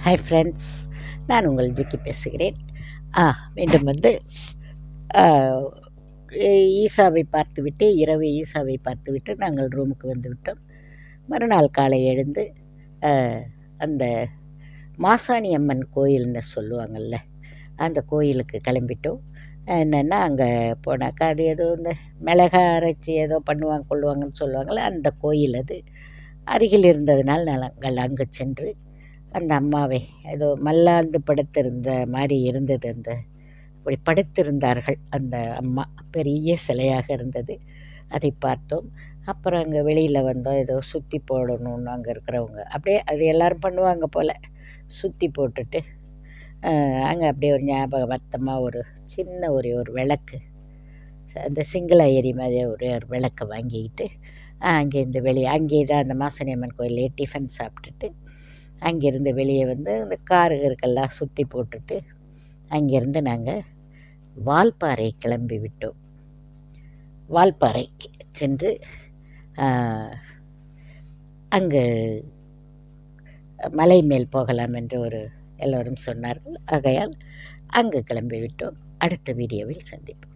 Hi friends, நான் உங்கள் ஜிக்கி பேசுகிறேன். மீண்டும் ஆ, ஈசாவை பார்த்துவிட்டு இரவு ஈசாவை பார்த்துவிட்டு நாங்கள் ரூமுக்கு வந்துவிட்டோம். மறுநாள் காலை எழுந்து ஆ, அந்த மாசாணி அம்மன் கோயில்னு சொல்லுவாங்கள்ல, அந்த கோயிலுக்கு கிளம்பிட்டோம். என்னென்னா அங்கே போனாக்கா அது ஏதோ இந்த மிளகா அரைச்சி ஏதோ பண்ணுவாங்க கொள்ளுவாங்கன்னு சொல்லுவாங்கள்ல, அந்த கோயில் அது. அருகில் இருந்ததினால் நாங்கள் அங்கு சென்று அந்த அம்மாவை ஏதோ மல்லாந்து படுத்திருந்த மாதிரி இருந்தது. அப்படி படுத்திருந்தார்கள் அந்த அம்மா, பெரிய சிலையாக இருந்தது. அதை பார்த்தோம். அப்புறம் அங்கே வெளியில் வந்தோம். ஏதோ சுற்றி போடணும்னு அங்கே இருக்கிறவங்க அப்படியே அது எல்லோரும் பண்ணுவாங்க போல். சுற்றி போட்டுட்டு அங்கே அப்படியே ஒரு ஞாபகார்த்தமாக ஒரு சின்ன ஒரு விளக்கு, அந்த சிங்கள ஏரி மாதிரி ஒரு விளக்கை வாங்கிக்கிட்டு அங்கேருந்து வெளியே அங்கேயே தான் அந்த மாசாணி அம்மன் கோயிலே டிஃபன் சாப்பிட்டுட்டு அங்கேருந்து வெளியே வந்து இந்த காருகளுக்கெல்லாம் சுற்றி போட்டுட்டு அங்கேருந்து நாங்கள் வால்பாறை கிளம்பி விட்டோம். வால்பாறைக்கு சென்று அங்கு மலை மேல் போகலாம் என்று எல்லோரும் சொன்னார்கள். ஆகையால் அங்கு கிளம்பி விட்டோம். அடுத்த வீடியோவில் சந்திப்போம்.